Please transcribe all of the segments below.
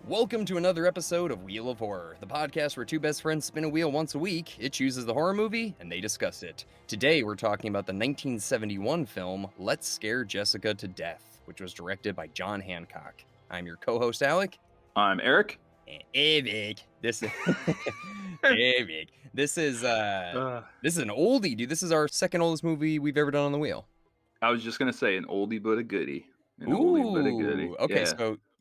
Welcome to another episode of Wheel of Horror, the podcast where two best friends spin a wheel once a week. It chooses the horror movie, and they discuss it. Today, we're talking about the 1971 film Let's Scare Jessica to Death, which was directed by John Hancock. I'm your co-host, Alec. I'm Eric. And Erik. This is Erik. This is an oldie, dude. This is our second oldest movie we've ever done on the wheel. I was just gonna say an oldie but a goodie.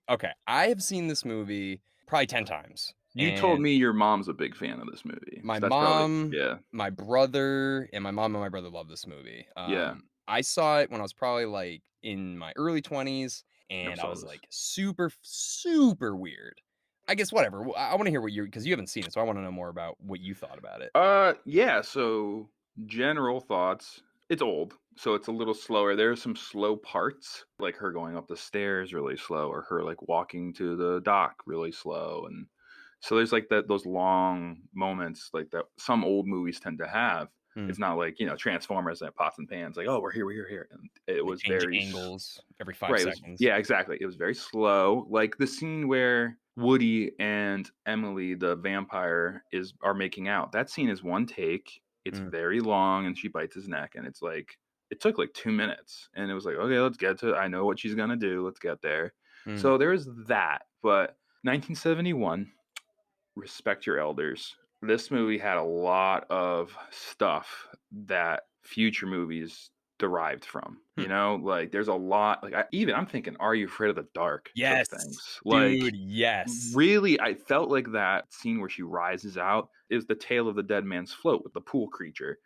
Okay. I have seen this movie probably 10 times. You told me your mom's a big fan of this movie. My So mom, yeah. my brother, and my mom and my brother love this movie. Yeah. I saw it when I was probably like in my early 20s, and I was like super, super weird. I guess whatever. I want to hear what because you haven't seen it, so I want to know more about what you thought about it. Yeah. So general thoughts. It's old, so it's a little slower. There are some slow parts, like her going up the stairs really slow, or her like walking to the dock really slow, and so there's like those long moments like that some old movies tend to have. It's not like, Transformers and pots and pans, like, oh, we're here. And it was very angles every 5 seconds. Yeah, exactly. It was very slow. Like the scene where Woody and Emily, the vampire, are making out. That scene is one take. It's very long, and she bites his neck, and it's like it took like 2 minutes, and it was like, okay, let's get to it. I know what she's gonna do. Let's get there. So there is that. But 1971, respect your elders. This movie had a lot of stuff that future movies derived from. Like there's a lot. Like I'm thinking, Are You Afraid of the Dark? Yes, things. dude. Like, yes. Really, I felt like that scene where she rises out is the tale of the dead man's float with the pool creature.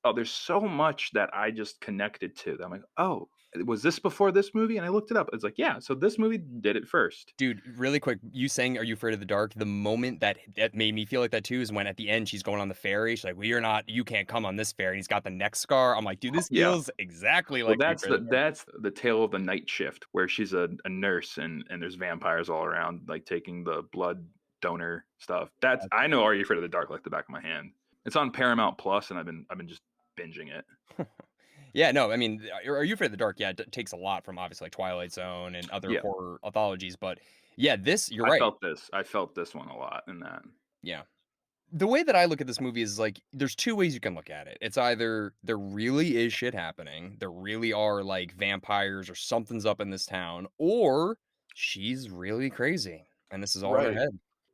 Oh, there's so much that I just connected to. I'm like, oh, was this before this movie? And I looked it up. It's like, yeah, so this movie did it first. Dude, really quick, you saying Are You Afraid of the Dark? The moment that made me feel like that too is when at the end she's going on the ferry. She's like, well, you can't come on this ferry. And he's got the neck scar. I'm like, dude, this feels exactly like that's the tale of the night shift, where she's a nurse and there's vampires all around, like taking the blood donor stuff. I know Are You Afraid of the Dark like the back of my hand. It's on Paramount Plus, and I've been just binging it. Yeah, no, I mean, Are You Afraid of the Dark? Yeah, it takes a lot from obviously like Twilight Zone and other horror anthologies, but yeah, you're right. I felt this one a lot in that. Yeah. The way that I look at this movie is like, there's two ways you can look at it. It's either there really is shit happening, there really are like vampires or something's up in this town, or she's really crazy and this is all in her head.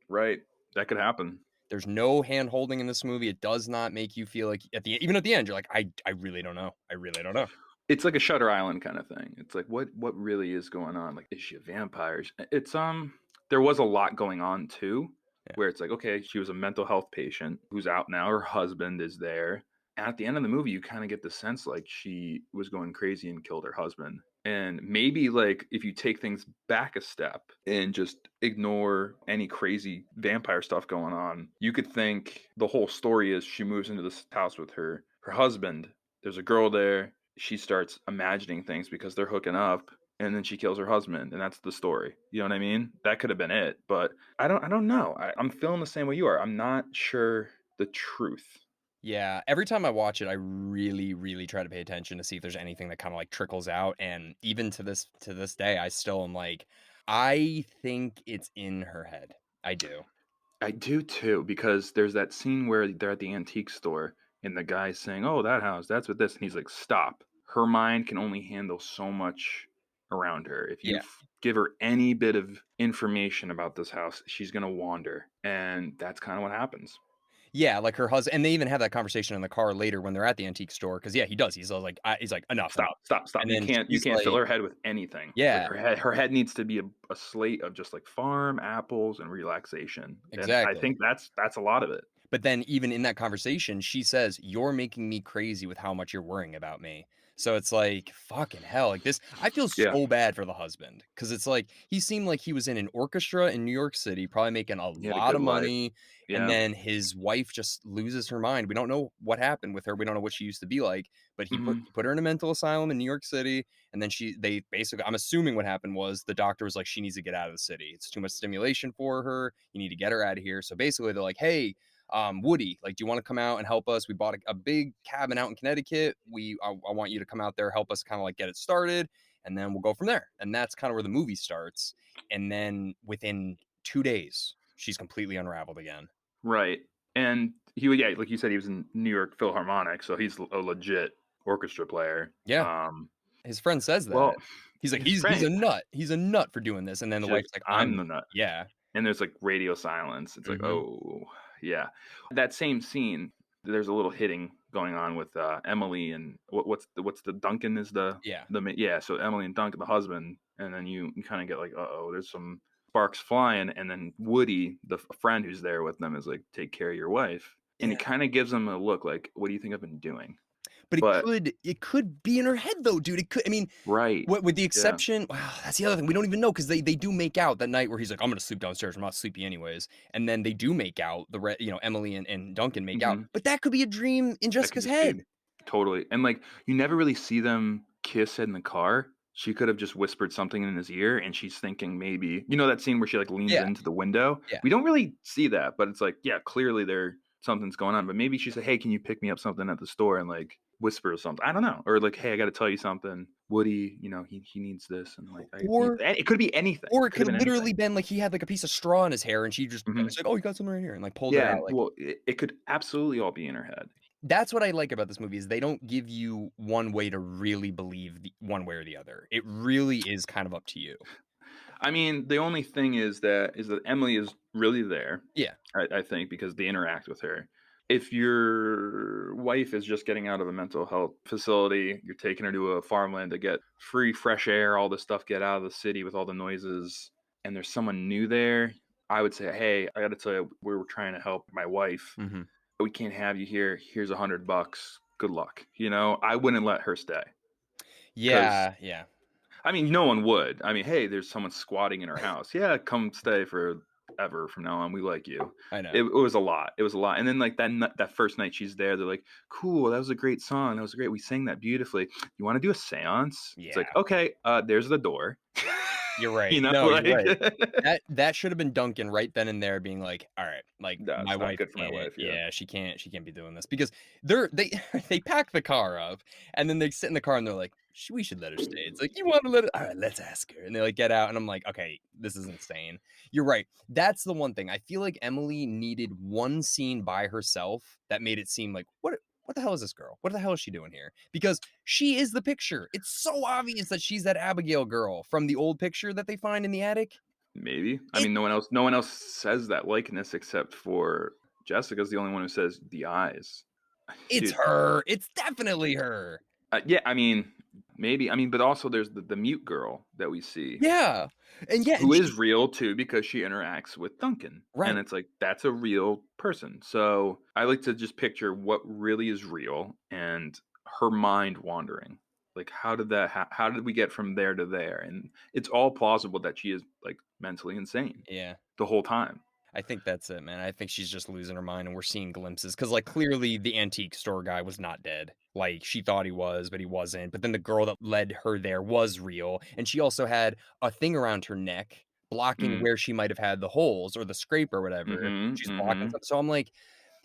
Right. That could happen. There's no hand holding in this movie. It does not make you feel like even at the end, you're like, I really don't know. I really don't know. It's like a Shutter Island kind of thing. It's like, what really is going on? Like, is she a vampire? It's there was a lot going on too, where it's like, okay, she was a mental health patient who's out now. Her husband is there. And at the end of the movie, you kind of get the sense like she was going crazy and killed her husband. And maybe like if you take things back a step and just ignore any crazy vampire stuff going on, you could think the whole story is she moves into this house with her husband. There's a girl there. She starts imagining things because they're hooking up, and then she kills her husband, and that's the story. You know what I mean? That could have been it, but I don't know. I'm feeling the same way you are. I'm not sure the truth. Yeah, every time I watch it, I really, really try to pay attention to see if there's anything that kind of like trickles out. And even to this day, I still am like, I think it's in her head. I do. I do too, because there's that scene where they're at the antique store and the guy's saying, "Oh, that house, that's what this," and he's like, "Stop." Her mind can only handle so much around her. If you give her any bit of information about this house, she's gonna wander, and that's kind of what happens. Yeah, like her husband, and they even have that conversation in the car later when they're at the antique store. Because he does. He's like, enough, stop. And you can't fill her head with anything. Yeah, like her head needs to be a slate of just like farm, apples, and relaxation. Exactly. And I think that's a lot of it. But then even in that conversation, she says, "You're making me crazy with how much you're worrying about me." So it's like, fucking hell. Like this, I feel so bad for the husband. Because it's like, he seemed like he was in an orchestra in New York City, probably making a lot of money. Yeah. And then his wife just loses her mind. We don't know what happened with her. We don't know what she used to be like. But he put her in a mental asylum in New York City. And then they basically, I'm assuming what happened was the doctor was like, she needs to get out of the city. It's too much stimulation for her. You need to get her out of here. So basically they're like, hey, Woody, like, do you want to come out and help us? We bought a big cabin out in Connecticut. I want you to come out there, help us kind of like get it started, and then we'll go from there. And that's kind of where the movie starts. And then within 2 days, she's completely unraveled again. Right. And he would, yeah, like you said, he was in New York Philharmonic, so he's a legit orchestra player. Yeah, his friend says Well, that. He's like, his "He's friend, a nut. He's a nut for doing this," and then the she's like, wife's like, I'm "I'm" the nut. yeah. And there's like radio silence. It's like, Mhm. oh, yeah. That same scene, there's a little hitting going on with Emily and what's the Duncan is Yeah. yeah. So Emily and Duncan, the husband, and then you kind of get like, there's some sparks flying, and then Woody, the friend who's there with them, is like, take care of your wife, and he Yeah. kind of gives them a look like, what do you think I've been doing? But But it could be in her head though, dude. It could I mean, right, what with the yeah, exception wow, that's the other thing. We don't even know because they do make out that night where he's like, "I'm gonna sleep downstairs. I'm not sleepy anyways." And then they do make out. Emily and Duncan make out. hmm But that could be a dream in that could Jessica's just be head. totally, and like you never really see them kiss in the car. She could have just whispered something in his ear, and she's thinking maybe, that scene where she like leans Yeah, into the window. yeah. We don't really see that, but it's like, yeah, clearly there something's going on. But maybe she said, "Hey, can you pick me up something at the store?" and like whisper something. I don't know, or like, "Hey, I got to tell you something. Woody, he needs this," and like Or it could be anything. or it Could have could been anything. literally been like he had like a piece of straw in his hair and she just hmm was like, "Oh, you got something right here," and like pulled it Yeah, out. and Like well, it could absolutely all be in her head. that's what I like about this movie is they don't give you one way to really believe one way or the other. It really is kind of up to you. I mean, the only thing is that Emily is really there. Yeah. I think because they interact with her. If your wife is just getting out of a mental health facility, you're taking her to a farmland to get free fresh air, all this stuff, get out of the city with all the noises, and there's someone new there, I would say, hey, I got to tell you, we're trying to help my wife. Mhm. We can't have you here. Here's $100. Good luck. I wouldn't let her stay because Yeah, yeah. I mean, no one would. I mean, hey, there's someone squatting in our house. Yeah, come stay for ever from now on. We like you. I know. It was a lot. It was a lot. And then like that first night she's there, they're like, cool, that was a great song. That was great. We sang that beautifully. You want to do a seance? It's Yeah. like, okay, there's the door. You're right. No, you're Like right. That should have been Duncan right then and there being like, "All right, like no, my it's not wife good for my can't wife. Yeah. yeah, she can't be doing this." Because they they pack the car up and then they sit in the car and they're like, We should let her stay." It's like, "You want to let her? All right, let's ask her." And they like get out and I'm like, "Okay, this is insane." You're right. That's the one thing. I feel like Emily needed one scene by herself that made it seem like, what the hell is this girl? What the hell is she doing here? Because she is the picture. It's so obvious that she's that Abigail girl from the old picture that they find in the attic. Maybe. I It mean, no one else says that likeness except for Jessica's the only one who says the eyes. it's Dude, her. It's definitely her. yeah, I mean, maybe. I mean, but also there's the mute girl that we see Yeah. And yeah, who and is she real too because she interacts with Duncan. And right. it's like that's a real person. So I like to just picture what really is real and her mind wandering. Like how did we get from there to there? And it's all plausible that she is like mentally insane Yeah. the whole time. I think that's it, man. I think she's just losing her mind and we're seeing glimpses because, like, clearly the antique store guy was not dead. Like, she thought he was, but he wasn't. But then the girl that led her there was real. And she also had a thing around her neck blocking Mm. where she might have had the holes or the scrape or whatever. Mhm. She's blocking Mhm. stuff. So I'm like,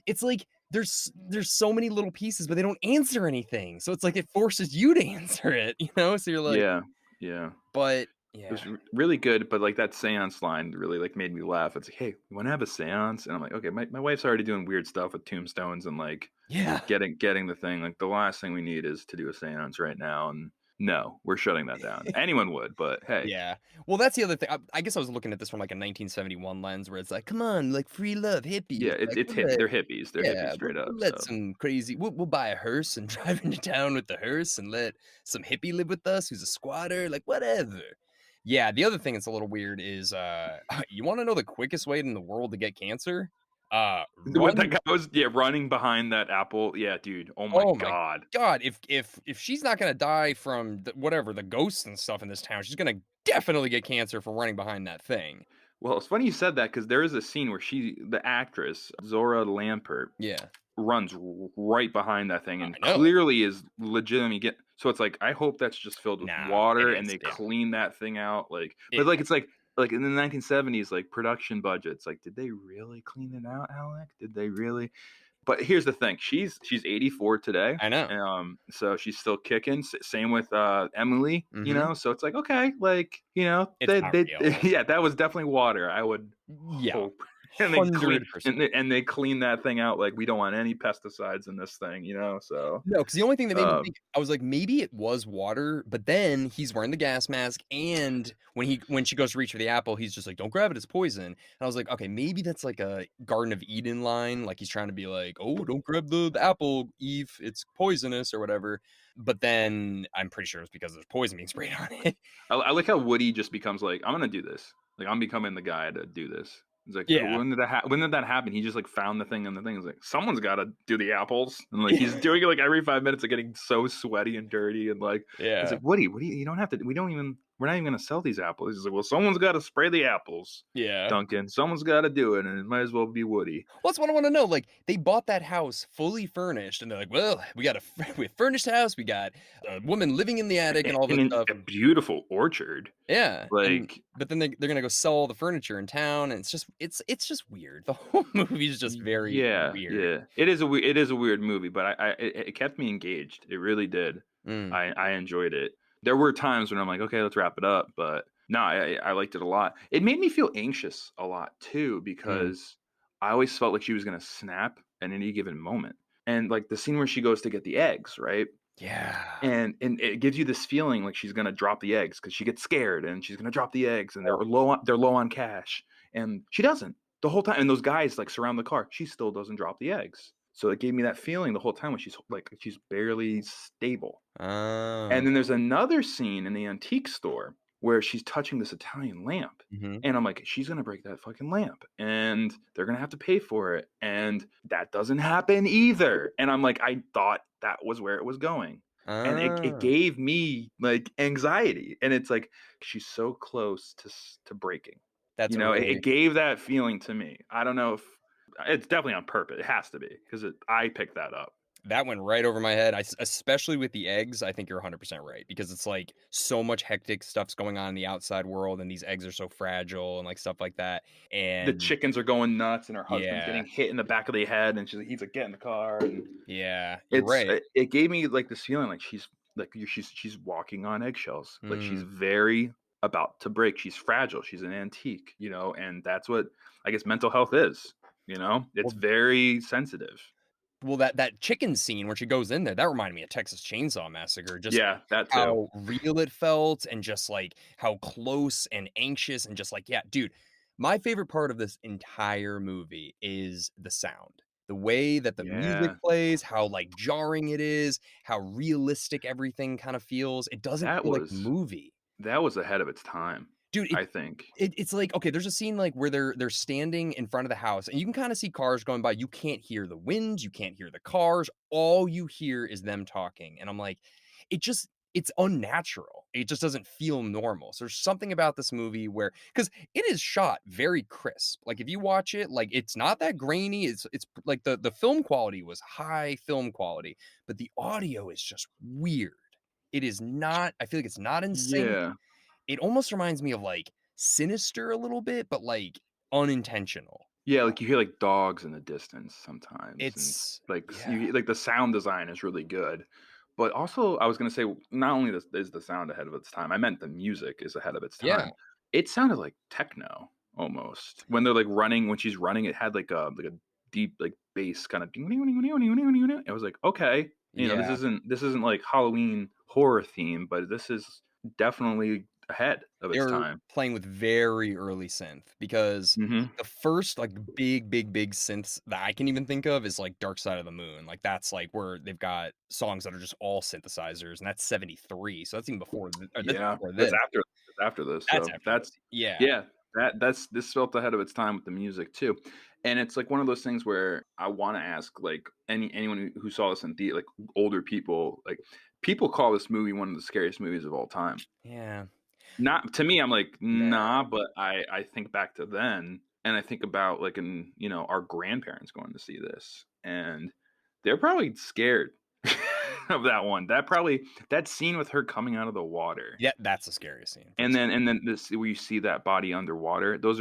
it's like there's so many little pieces, but they don't answer anything. So it's like it forces you to answer it, you know? So you're like, Yeah. Yeah. but It yeah. was really good, but like that seance line really like made me laugh. It's like, hey, you want to have a seance? And I'm like, okay, my wife's already doing weird stuff with tombstones and like Yeah. getting the thing. Like the last thing we need is to do a seance right now. And no, we're shutting that down. Anyone would, but hey, Yeah. Well, that's the other thing. I guess I was looking at this from like a 1971 lens where it's like, come on, like free love, yeah, hippies. Like, it's we'll hippie. let, They're hippies. They're hippies yeah, straight up. we'll let So some crazy, we'll buy a hearse and drive into town with the hearse and let some hippie live with us who's a squatter, like whatever. Yeah. The other thing that's a little weird is, you want to know the quickest way in the world to get cancer? what that Run guy was, yeah, running behind that apple. Yeah, dude. Oh my Oh my god. god, if she's not gonna die from whatever the ghosts and stuff in this town, she's gonna definitely get cancer from running behind that thing. Well, it's funny you said that because there is a scene where the actress Zora Lampert, Yeah, runs right behind that thing and I know. clearly is legitimately get so it's like I hope that's just filled with Nah, it water and is. they Yeah, clean that thing out like but it like it's like in the 1970s like production budgets like did they really clean it out, Alec? Did they really? But here's the thing, she's 84 today, I know. so she's still kicking. Same with, Emily, Mhm. so it's like, okay, like, It's not they real. yeah, that was definitely water, I would Yeah. hope. And they clean 100%. and they clean that thing out, like, we don't want any pesticides in this thing, so, No, because the only thing that made me um think I was like, "Maybe it was water," but then he's wearing the gas mask, and when she goes to reach for the apple, he's just like, "Don't grab it, it's poison." And I was like, "Okay, maybe that's like a Garden of Eden line, like he's trying to be like, 'Oh, don't grab the apple, Eve, it's poisonous,' or whatever." But then I'm pretty sure it's because there's poison being sprayed on it. I like how Woody just becomes like, "I'm gonna do this. Like, I'm becoming the guy to do this." He's like, Yeah. when did that happen?" He just, like, found the thing and the thing. He's like, "Someone's gotta do the apples." And, like, he's Yeah. doing it, like, every 5 minutes and getting so sweaty and dirty and, like it's Yeah. like, "Woody, what do you don't have to we're not even gonna sell these apples." He's like, "Well, someone's gotta spray the apples, Yeah. Duncan. Someone's gotta do it, and it might as well be Woody." Well, that's what I wanna know, like, they bought that house fully furnished, and they're like, "Well, we got a we furnished house, we got a woman living in the attic and all And this in stuff." a beautiful orchard. Yeah, and Like but then they're gonna go sell all the furniture in town, and it's just weird. The whole movie is just very Yeah, weird. yeah. It is a weird movie, but it kept me engaged. It really did. Mm, I enjoyed it. There were times when I'm like, okay, let's wrap it up, but no, I liked it a lot. It made me feel anxious a lot too mm. because I always felt like she was gonna snap at any given moment. And like the scene where she goes to get the eggs, right? Yeah. And it gives you this feeling like she's gonna drop the eggs because she gets scared and she's gonna drop the eggs and they're low on cash. And she doesn't the whole time. And those guys like surround the car. She still doesn't drop the eggs. So it gave me that feeling the whole time when she's barely stable. Oh. And then there's another scene in the antique store where she's touching this Italian lamp. Mhm. And I'm like, she's gonna break that fucking lamp and they're gonna have to pay for it. And that doesn't happen either. And I'm like, I thought that was where it was going. And it Oh. gave me like anxiety. And it's like, she's so close to breaking. That's a It really gave that feeling to me. I don't know if it's definitely on purpose. It has to be because I picked that up. that went right over my head. Especially with the eggs, I think you're 100% right because it's like so much hectic stuff's going on in the outside world, and these eggs are so fragile and like stuff like that. The And chickens are going nuts, and her husband's yeah, getting hit in the back of the head, and he's like, "Get in the car." And yeah, you're right. it gave me like this feeling like she's walking on eggshells. Like she's Mm. very about to break. She's fragile. She's an antique, and that's what I guess mental health is. It's Well, very sensitive. that chicken scene where she goes in there, that reminded me of Texas Chainsaw Massacre, just Yeah, that too. how real it felt and just, like, how close and anxious and just, like yeah, dude, my favorite part of this entire movie is the sound. The way that the music Yeah, plays, how, like, jarring it is, how realistic everything kinda feels. It doesn't that feel like a was movie. that was ahead of its time. Dude, I think. it's like okay, there's a scene, like, where they're standing in front of the house, and you can kinda see cars going by. You can't hear the wind, you can't hear the cars, all you hear is them talking, and I'm like, it's unnatural. It just doesn't feel normal. So there's something about this movie where, because it is shot very crisp. Like, if you watch it, like, it's not that grainy, it's like, the film quality was high film quality, but the audio is just weird. It is not I feel like it's not in sync. Yeah. It almost reminds me of, like, Sinister a little bit, but, like, unintentional. Yeah, like, you hear, like, dogs in the distance sometimes, and, like, Yeah. like, the sound design is really good, but also, I was gonna say, not only is the sound ahead of its time, I meant the music is ahead of its Yeah. time. It sounded like techno, almost. When they're, like, running when she's running, it had, like a deep, like, bass kinda it was like, "Okay, Yeah. this isn't, like, Halloween horror theme, but this is definitely ahead of its They're time." playing with very early synth because Mhm. the first, like, big synths that I can even think of is, like, Dark Side of the Moon. Like, that's, like, where they've got songs that are just all synthesizers, and that's '73, so that's even before th or that's Yeah, before this. that's after this, That's so after that's this. Yeah. yeah, that's this felt ahead of its time with the music too, and it's like one of those things where I wanna ask, like, anyone who saw this in like, older people, like, people call this movie one of the scariest movies of all time. Yeah. Not to me, I'm like, Nah. "Nah," but I think back to then, and I think about, like, our grandparents going to see this, and they're probably scared. of that one. That scene with her coming out of the water. Yeah, that's the scariest scene for And sure. then this where you see that body underwater, that's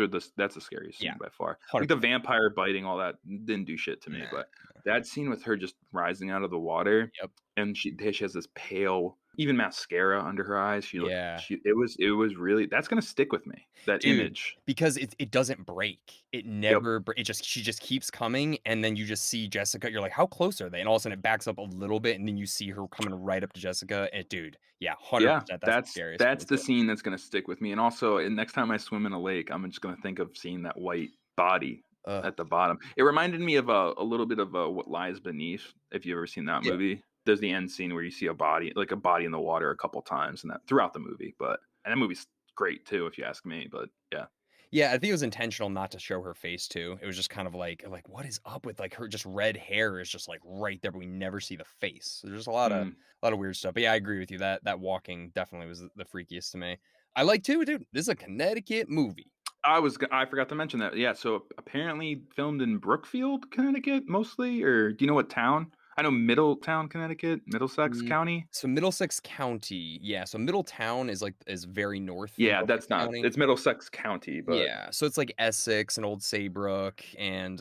the scariest Yeah, scene by far. Like, the 100%. vampire biting, all that didn't do shit to me, Nah. but that scene with her just rising out of the water, Yep. and she has this pale, even mascara under her eyes, Yeah. she it was really, that's gonna stick with me, that Dude, image. because it doesn't break. It Yep. never br it just she just keeps coming, and then you just see Jessica, you're like, "How close are they?" And all of a sudden it backs up a little bit, and then you see her coming right up to Jessica, and dude, yeah, Yeah, 100%, that's the that's scariest that's one the too. scene that's gonna stick with me, and also, next time I swim in a lake, I'm just gonna think of seeing that white body Ugh, at the bottom. It reminded me of a little bit of, What Lies Beneath, if you've ever seen that yeah. movie. There's the end scene where you see a body in the water a couple times, and that throughout the movie, and that movie's great too, if you ask me, but yeah. Yeah, I think it was intentional not to show her face too. It was just kind of like, what is up with, like, her just red hair is just, like, right there, but we never see the face. So there's Mm. a lot of weird stuff. But yeah, I agree with you. That walking definitely was the freakiest to me. I like too, dude, this is a Connecticut movie. I forgot to mention that, yeah, so apparently filmed in Brookfield, Connecticut, mostly, or do you know what town? I know Middletown, Connecticut, Middlesex Mm, County? so Middlesex County, yeah, so Middletown is very north in Yeah, Middlesex that's not, County. it's Middlesex County, but Yeah, so it's like Essex and Old Saybrook and,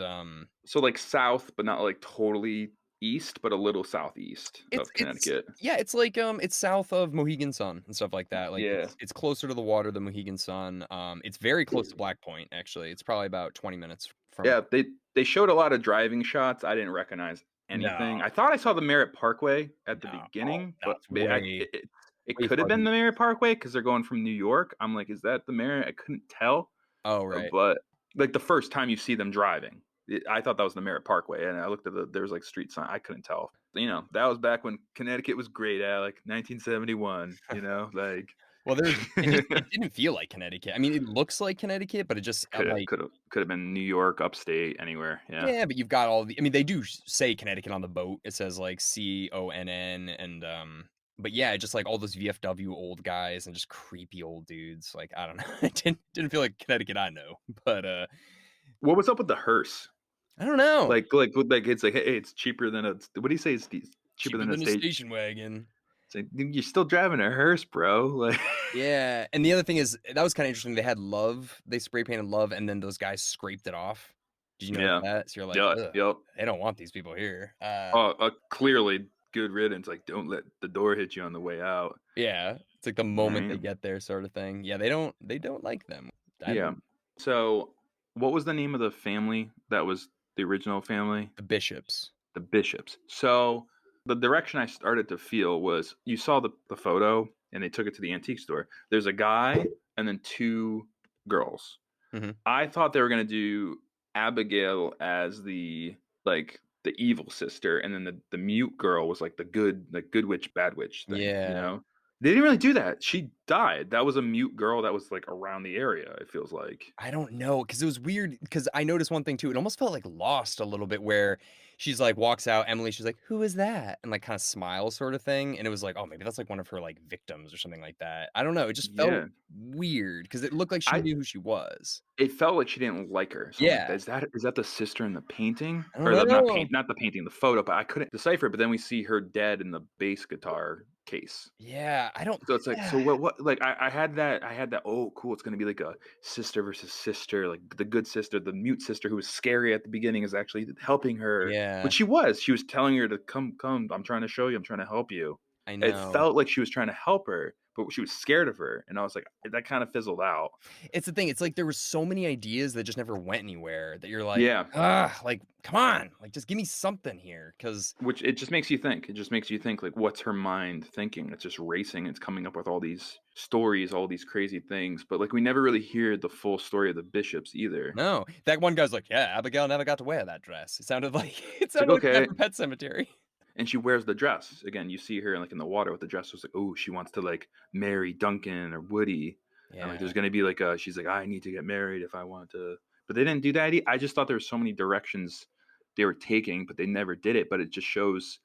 so, like, south, but not, like, totally east, but a little southeast of it's Connecticut. yeah, it's like, it's south of Mohegan Sun and stuff like that, like, Yeah. it's closer to the water than Mohegan Sun, it's very close to Black Point, actually, it's probably about 20 minutes from it. Yeah, they showed a lot of driving shots, I didn't recognize No, anything. I thought I saw the Merritt Parkway at the no, oh, beginning, no, but it's I way, it way could have farther been east. the Merritt Parkway because 'cause they're going from New York. I'm like, "Is that the Merritt?" I couldn't tell, Oh, right. but, like, the first time you see them driving, I thought that was the Merritt Parkway, and I looked at there was, like, street sign, I couldn't tell. That was back when Connecticut was great, Alec, 1971, like Well, it didn't feel like Connecticut, I mean, it looks like Connecticut, but it just, Coulda like coulda coulda been New York, upstate, anywhere, yeah. yeah, but you've got all the I mean, they do say Connecticut on the boat. It says, like, CONN and, but yeah, just, like, all those VFW old guys and just creepy old dudes, like, I don't know. It didn't feel like Connecticut I know, but, What was up with the hearse? I don't know. It's like, "Hey, it's cheaper than a," what do you say? It's cheaper Cheaper than a than a state. station wagon. It's like, "Dude, you're still driving a hearse, bro." Like, Yeah, and the other thing is that was kinda interesting. They had love, they spray painted love, and then those guys scraped it off. Did you notice yeah. that? So you're like, Yeah, "Ugh, yep. they don't want these people here." Clearly good riddance, like, don't let the door hit you on the way out, Yeah, it's like the moment right? they get there sort of thing. Yeah, they don't like them. I Yeah. don't So, what was the name of the family that was the original family? the bishops. The Bishops. So, the direction I started to feel was, you saw the photo and they took it to the antique store. There's a guy and then 2 girls. Mhm. I thought they were gonna do Abigail as the evil sister, and then the mute girl was like the good, like, good witch, bad witch thing, you Yeah. know? They didn't really do that. She died. That was a mute girl that was, like, around the area, it feels like. I don't know, because it was weird. Because I noticed one thing too, it almost felt like Lost a little bit where she's like, walks out, Emily, she's like, "Who is that?" And, like, kinda smiles sort of thing, and it was like, "Oh, maybe that's, like, one of her, like, victims or something like that." I don't know, it just felt Yeah. weird because it looked like she I knew who she was. It felt like she didn't like her, so I'm like, Yeah. "Is that the sister in the painting?" I don't Or know. not the painting, the photo, but I couldn't decipher it, but then we see her dead in the bass guitar case. Yeah, I don't So it's like, yeah. so what, like, I had that, "Oh, cool, it's gonna be like a sister versus sister, like, the good sister, the mute sister who was scary at the beginning is actually helping her," Yeah, which she was telling her to, "Come, I'm trying to show you, I'm trying to help you." I It know. felt like she was trying to help her, but she was scared of her, and I was like, that kinda fizzled out. It's the thing, it's like there were so many ideas that just never went anywhere that you're like, Yeah. "Ugh, like, come on, like, just give me something here." Because Which it just makes you think. It just makes you think, like, what's her mind thinking? It's just racing. It's coming up with all these stories, all these crazy things. But, like, we never really hear the full story of the bishops either. no, that one guy's like, "Yeah, Abigail never got to wear that dress." It sounded like it It's like, sounded like the guy okay. from Pet Sematary. And she wears the dress. Again, you see her, like, in the water with the dress. It's like, oh, she wants to, like, marry Duncan or Woody. And, like, Yeah, there's gonna be like she's like, I need to get married if I want to. But they didn't do that. I just thought there were so many directions they were taking, but they never did it. But it just shows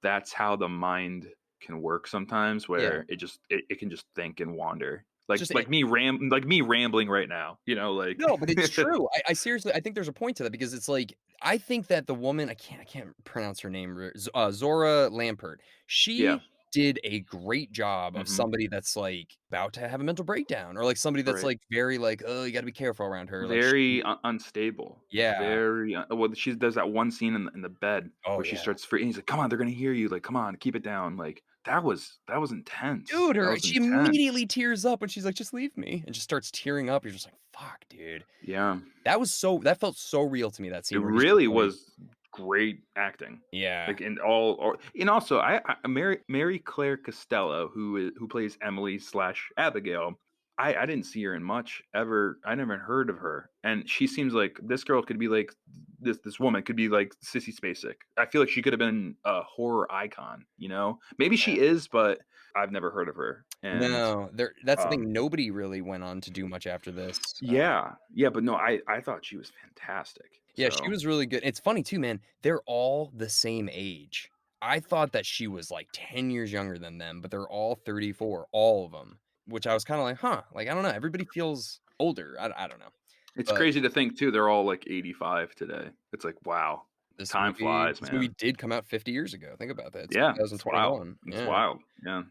that's how the mind can work sometimes, yeah. where it can just think and wander. Just Like me rambling right now, like no, but it's true. I seriously I think there's a point to that because it's like, I think that the woman I can't pronounce her name r Zora Lampert. Yeah. She did a great job of Mhm. somebody that's, like, about to have a mental breakdown or, like, somebody that's, Right. like, very, like, "Oh, you gotta be careful around her." Like, Very she unstable. yeah. Very well, she does that one scene in the bed Oh, where she yeah. starts freaking. He's like, "Come on, they're gonna hear you. Like, come on, keep it down." Like, that was intense. Dude, That her was she intense. immediately tears up when she's like, "Just leave me," and just starts tearing up. You're just like, "Fuck, dude." Yeah. That felt so real to me, that It scene where he's just really like was great acting. yeah. Like, in all or and also, Mary Claire Costello, who plays Emily/Abigail, I didn't see her in much ever. I never heard of her, and she seems like this girl could be like this woman could be like Sissy Spacek. I feel like she could have been a horror icon, you know? Maybe she is, but I've never heard of her, and, No, that's the um thing, nobody really went on to do much after this, yeah. Yeah, but no, I thought she was fantastic, yeah, she so was really good. It's funny too, man, they're all the same age. I thought that she was, like, 10 years younger than them, but they're all 34, all of them, which I was kinda like, "Huh," like, I don't know, everybody feels older, I don't know, it's but crazy to think too, they're all, like, 85 today. It's like, wow, time flies, this movie man. did come out 50 years ago, think about that, it's Yeah, it's wild. 2021, It's yeah. wild. Yeah.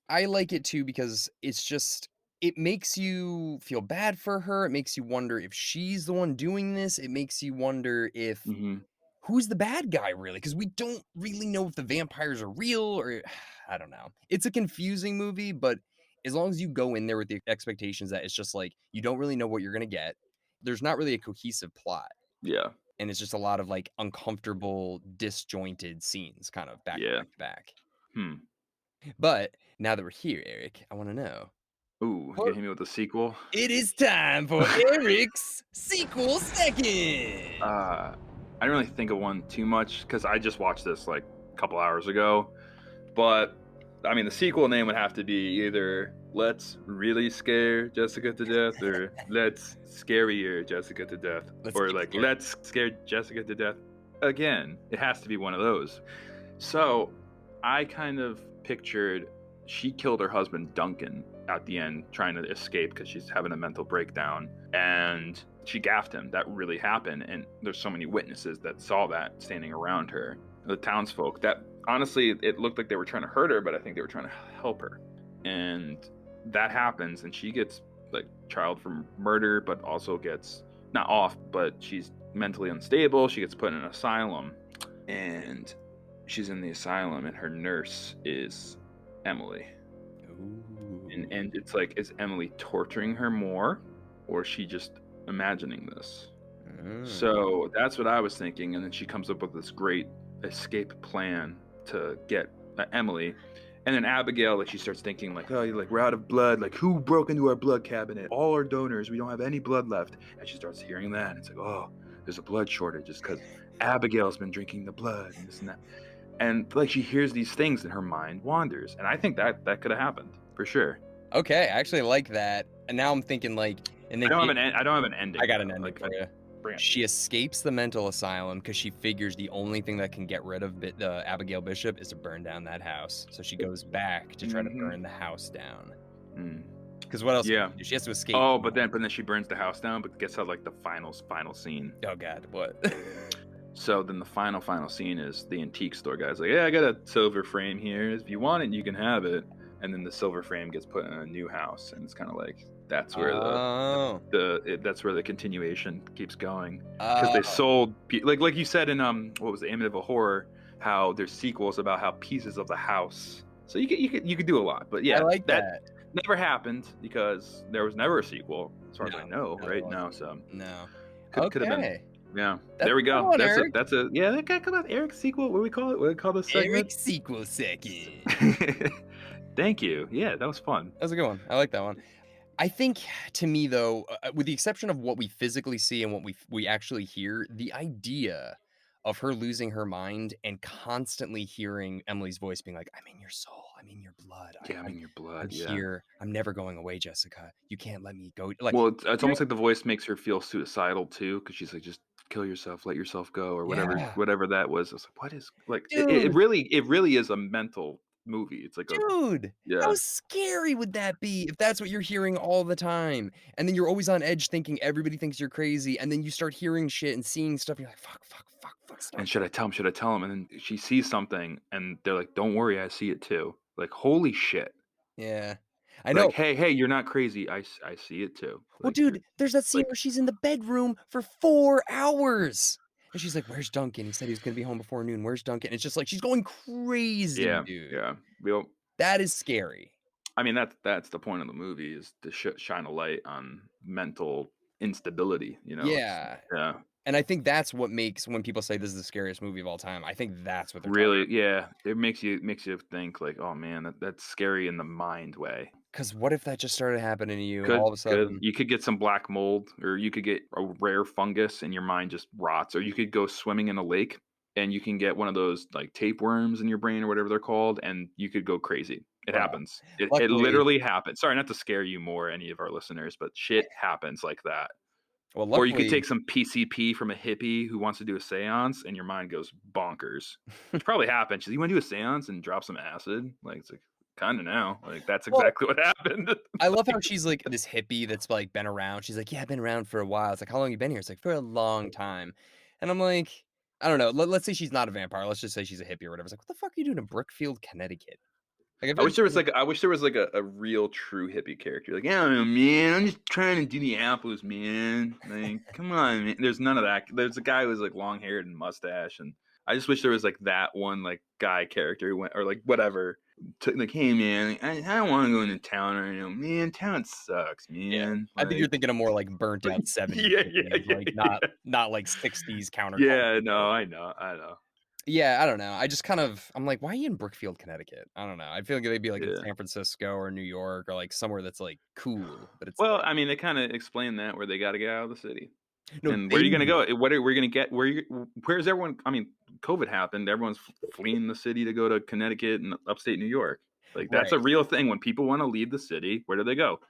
I like it too because it's just it makes you feel bad for her, it makes you wonder if she's the one doing this, it makes you wonder if Mhm. who's the bad guy really? Because we don't really know if the vampires are real or I don't know. It's a confusing movie, but as long as you go in there with the expectations that it's just like you don't really know what you're gonna get, there's not really a cohesive plot, Yeah. and it's just a lot of, like, uncomfortable, disjointed scenes kind of back to Yeah. back to back. Hmm. But now that we're here, Eric, I wanna know Ooh, you gonna hit me with a sequel? it is time for Eric's sequel second. I didn't really think of one too much because I just watched this, like, a couple hours ago, but, I mean, the sequel name would have to be either "Let's Really Scare Jessica to Death" or "Let's Scarier Jessica to Death," Let's or, keep it like, scary. "Let's Scare Jessica to Death Again." It has to be one of those. So, I kind of pictured she killed her husband, Duncan, at the end, trying to escape because she's having a mental breakdown, and she gaffed him. That really happened, and there's so many witnesses that saw that standing around her. The townsfolk that honestly, it looked like they were trying to hurt her, but I think they were trying to help her. And that happens, and she gets like trialed for murder, but also gets not off, but she's mentally unstable. She gets put in an asylum, and she's in the asylum, and her nurse is Emily. And Ooh. it's like, is Emily torturing her more, or is she just imagining this? Mm. So that's what I was thinking, and then she comes up with this great escape plan to get Emily. And then Abigail, like, she starts thinking, like, oh, like, we're out of blood. Like, who broke into our blood cabinet? All our donors. We don't have any blood left. And she starts hearing that. And it's like, oh, there's a blood shortage just because Abigail's been drinking the blood and this and that. And like, she hears these things and her mind wanders. And I think that could have happened for sure. Okay, I actually like that, and now I'm thinking, like and then she I don't have an I ending got an though. ending Like, for you. bring it. She escapes the mental asylum because she figures the only thing that can get rid of Abigail Bishop is to burn down that house, so she goes back to try to Mm-hmm. burn the house down. Mm. Because what else can Yeah. she do? She has to escape. Oh, but then she burns the house down. But guess how, like, the final scene. Oh god, what? So then the final scene is the antique store guy's like, yeah, I got a silver frame here. If you want it, you can have it. And then the silver frame gets put in a new house, and it's kind of like that's where Oh. that's where the continuation keeps going because they Oh, sold like you said in what was the Amityville Horror, how there's sequels about how pieces of the house. So you could do a lot, but I yeah, like that that. never happened because there was never a sequel as far as No, I know no, it right wasn't. now. So No. could have been. Okay. Yeah, That's there we a good go. one, Eric. That's a yeah. That guy come out Eric's sequel. What do we call it? What do we call this segment? Eric's sequel second. Thank you. Yeah, that was fun. That's a good one. I like that one. I think to me though, with the exception of what we physically see and what we actually hear, the idea of her losing her mind and constantly hearing Emily's voice being like, "I'm in your soul. I'm in your blood. Yeah, I'm in your I'm blood. Yeah. here. I'm never going away, Jessica. You can't let me go." Like, Well, it's you know, almost like the voice makes her feel suicidal too, because she's like, "Just kill yourself, let yourself go," or yeah, whatever that was. I was like, "What is like?" It dude. really is a mental movie. It's like a Dude, how yeah. scary would that be if that's what you're hearing all the time? And then you're always on edge thinking everybody thinks you're crazy, and then you start hearing shit and seeing stuff, and you're like, "Fuck, fuck, fuck, fuck, stop." And should I tell him? Should I tell him? And then she sees something, and they're like, "Don't worry, I see it too." Like, holy shit! Yeah. I Like, know. hey, hey, you're not crazy. I see it too. Well, Like, you're dude, there's that scene like, where she's in the bedroom for 4 hours, and she's like, "Where's Duncan? He said he was gonna be home before noon. Where's Duncan?" It's just like she's going crazy, yeah, dude. yeah. We'll That is scary. I mean, that's the point of the movie is to shine a light on mental instability. It's Yeah, yeah, and I think that's what makes when people say this is the scariest movie of all time, I think that's what they're talking really, yeah. It makes you think like, oh man, that's scary in the mind way. 'cause what if that just started happening to you and all Could of a could sudden you could get some black mold, or you could get a rare fungus, and your mind just rots, or you could go swimming in a lake, and you can get one of those like tapeworms in your brain or whatever they're called, and you could go crazy. It bro, happens. It luckily literally happens. Sorry, not to scare you more, any of our listeners, but shit happens like that. well, Or you could luckily take some PCP from a hippie who wants to do a seance, and your mind goes bonkers, which probably happened. She's like, "You want to do a seance and drop some acid?" Like, it's like, kind of now. Like, that's well, exactly what happened. I love how she's, like, this hippie that's, like, been around. She's like, "Yeah, I've been around for a while." It's like, "How long you been here?" It's like, "For a long time." And I'm like, I don't know, let's say she's not a vampire, let's just say she's a hippie or whatever. It's like, "What the fuck are you doing in Brookfield, Connecticut?" Like, I feel like she's I wish there was like a real true hippie character. Like, yeah, man, I'm just trying to do the apples, man. Like, come on, man. There's none of that. There's a guy who was like long haired and mustache, and I just wish there was like that one like guy character who went, or like whatever. Like, hey man, I don't want to go into town right now. Man, town sucks, yeah. man. I think you're Like, thinking of more, like, burnt out '70s yeah, yeah, hippies, like, yeah, yeah. not, like, '60s Yeah, counterculture. no, I know. Yeah, I don't know. I just kind of I'm like, "Why are you in Brookfield, Connecticut?" I don't know. I feel like they'd be, like, in Yeah. San Francisco or New York or, like, somewhere that's, like, cool, but it's Well, like I mean, they kind of explain that where they got to get out of the city. no, And where are they you gonna do. go? What are we gonna get? Where's everyone? I mean, COVID happened. Everyone's fleeing the city to go to Connecticut and upstate New York. Like, that's a Right. real thing. When people want to leave the city, where do they go?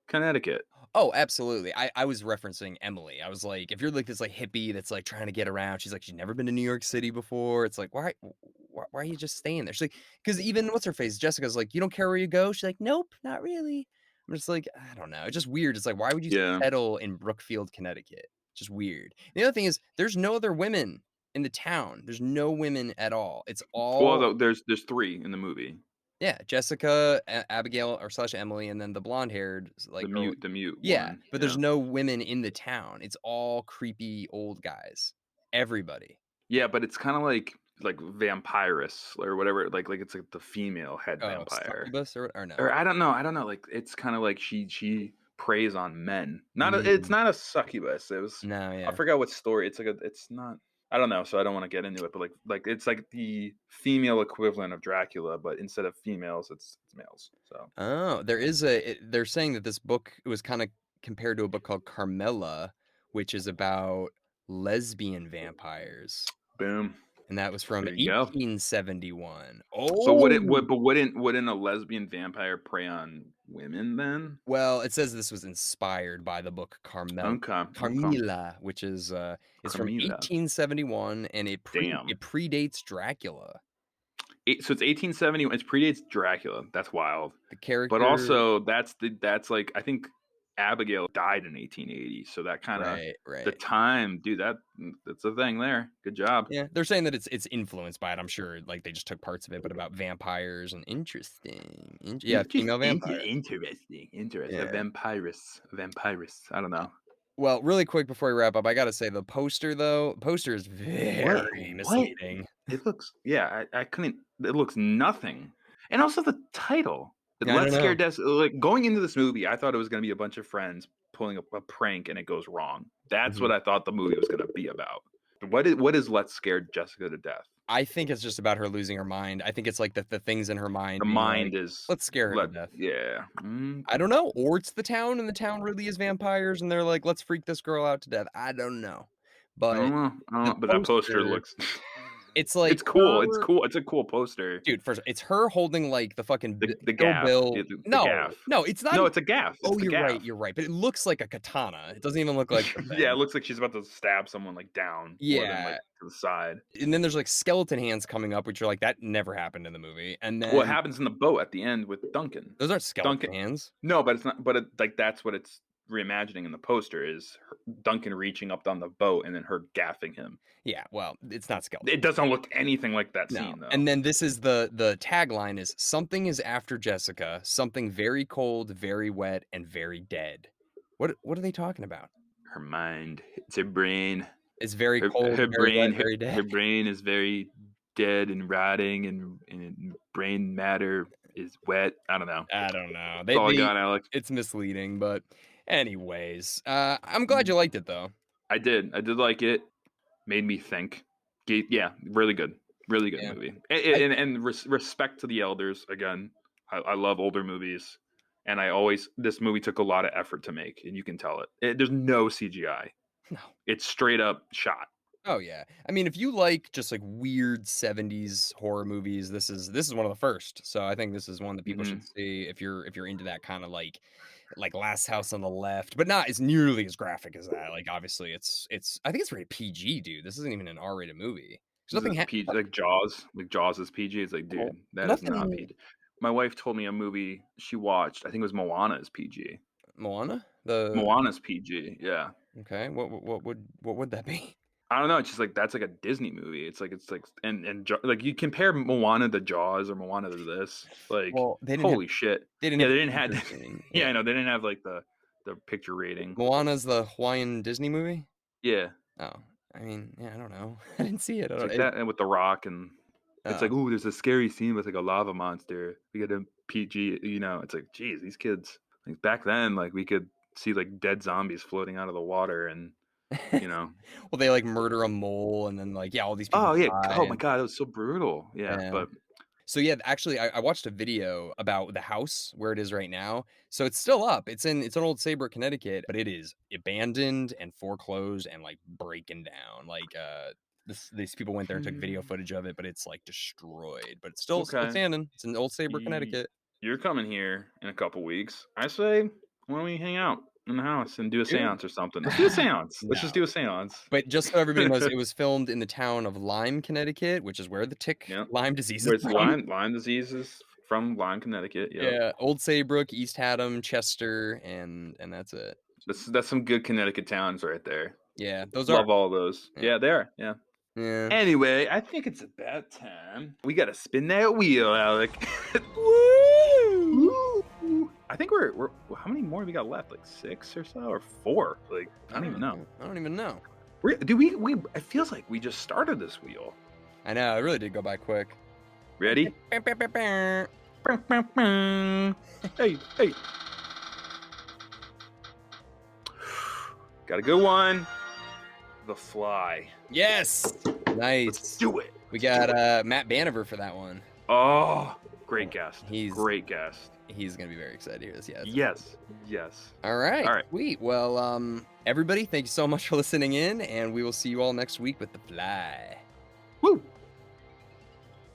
Connecticut. Oh, absolutely. I was referencing Emily. I was like, if you're like this like hippie that's like trying to get around, she's like, she's never been to New York City before. It's like, why are you just staying there? She's like, because even what's her face? Jessica's like, you don't care where you go. She's like, nope, not really. I'm just like, I don't know. It's just weird. It's like, why would you Yeah. settle in Brookfield, Connecticut? Just weird. The other thing is, there's no other women in the town. There's no women at all. It's Well, all though, there's three in the movie. yeah, Jessica, Abigail or slash Emily, and then the blonde-haired The like girl. mute Yeah, one. but there's Yeah. no women in the town. It's all creepy old guys. Everybody. Yeah, but it's kind of like vampirus or whatever. Like it's like the female head Oh, vampire. succubus or no? Or I don't know, like, it's kinda like she preys on men. Not a it's Mm, not a succubus, it was no, I yeah. forgot what story, it's not I don't know, so I don't wanna get into it, but, like, it's like the female equivalent of Dracula, but instead of females, it's males, so Oh, there is they're saying that this book was kinda compared to a book called Carmilla, which is about lesbian vampires, boom, and that was from there you go. 1871. So Oh! wouldn't a lesbian vampire prey on women then? Well, it says this was inspired by the book Okay, okay. Carmilla, which is, it's from Camila. 1871, and Damn. it predates Dracula. So it's 1870, it predates Dracula, that's wild. The But character also that's like I think Abigail died in 1880, so that kinda right, the right. time, dude, that's a thing there. Good job. Yeah, they're saying that it's influenced by it, I'm sure, like, they just took parts of it, but about vampires and interesting. Yeah, Just female vampire. interesting. A Yeah. vampirus. I don't know. Well, really quick before we wrap up, I gotta say the poster, though, poster is very What? misleading. It looks yeah, I couldn't it looks nothing. And also the title, I don't Let's Scare know. Des like, going into this movie, I thought it was gonna be a bunch of friends pulling a prank and it goes wrong. That's what Mhm. I thought the movie was gonna be about. What is Let's Scare Jessica to Death? I think it's just about her losing her mind. I think it's, like, the things in her The mind being like, mind is "Let's scare her to let death." yeah, I don't m'kay. know, or it's the town, and the town really is vampires, and they're like, "Let's freak this girl out to death." I don't know, I but don't know, the but that poster poster looks It's like It's cool. It's her cool. It's a cool poster. dude, first, it's her holding, like, the fucking The Kill gaff. Bill The no, gaff. no, it's not No, e it's a gaff. It's oh, the gaff. you're right, but it looks like a katana. It doesn't even look like the Yeah, it thing. looks like she's about to stab someone like down more than like Yeah, to the side. and then there's, like, skeleton hands coming up, which are like, that never happened in the movie, and What then happens in the boat at the end with Duncan? those aren't skeleton Duncan. hands. No, but it's not. But like that's what it's reimagining in the poster is Duncan reaching up on the boat and then her gaffing him. Yeah, well, it's not skeleton. It doesn't look anything like that No, scene though. and then this is the tagline is, "Something is after Jessica, something very cold, very wet, and very dead." What are they talking about? Her mind, it's her brain. It's very Her cold, her very wet, brain her, very dead. her brain is very dead and rotting and brain matter is wet. I don't know. I don't know. That's all I got, Alex. It's misleading, but anyways, I'm glad Mm. you liked it though. I did. I did like it. Made me think. Yeah, really good. Really good Yeah. movie. I And respect to the elders again. I love older movies, and this movie took a lot of effort to make, and you can tell it. There's no CGI. No. It's straight up shot. Oh yeah. I mean, if you like just like weird 70s horror movies, this is one of the first. So I think this is one that people should Mhm. see if you're into that kind of like Last House on the Left, but not as nearly as graphic as that. Like obviously it's I think it's rated PG, dude. This isn't even an R-rated movie. There's Is nothing this PG, like Jaws? Like Jaws is PG. It's like, no, dude, that is not nothing PG. My wife told me a movie she watched. I think it was Moana is PG. Moana? The Moana's PG. Yeah. okay, what would that be? I don't know. It's just like that's like a Disney movie. It's like like you compare Moana to Jaws or Moana to this. Like Well, holy shit. they didn't Yeah, have they didn't PG have. rating. Yeah, Yeah. I know they didn't have like the picture rating. Moana's the Hawaiian Disney movie? Yeah, Oh, I mean, yeah, I don't know. I didn't see it. I it's don't like that, and with the Rock, and it's oh. like, ooh, there's a scary scene with like a lava monster. We get a PG. It's like, geez, these kids. Like back then, like we could see like dead zombies floating out of the water, and you know. Well, they, like, murder a mole and then, like, yeah, all these people Oh yeah. die Oh my and god, that was so brutal. Yeah, yeah. but So, yeah, actually, I watched a video about the house where it is right now. So it's still up. It's in Old Saybrook, Connecticut, but it is abandoned and foreclosed and, like, breaking down. Like, these people went there and took video footage of it, but it's, like, destroyed. But it's still okay. standing. It's in Old Saybrook, Y- Connecticut. You're coming here in a couple weeks. I say, why don't we hang out in the house and do a Dude. seance or something? Let's do a seance. Let's just No. do a seance. But just so everybody knows, it was filmed in the town of Lyme, Connecticut, which is where the Yeah. Lyme disease Where is it's from. Lyme disease is from Lyme, Connecticut. Yep. Yeah, Old Saybrook, East Haddam, Chester, and that's it. That's some good Connecticut towns right there. Yeah, those are Love all those. yeah. Yeah, they are. Yeah. Yeah. Anyway, I think it's about time. We gotta spin that wheel, Alec. Woo! Woo! I think we're how many more we got left? Like 6 or so, or 4? Like I don't even know. I don't even know. Do we? It feels like we just started this wheel. I know, it really did go by quick. Ready? Yes. Hey, hey. Got a good one. The Fly. Nice. Let's do it. We got Matt Banover for that one. Oh, great guest. He's Great guest. He's gonna be very excited to hear this. Yeah. Yes. Yes. All right. All right. Sweet. Well, everybody, thank you so much for listening in, and we will see you all next week with The Fly.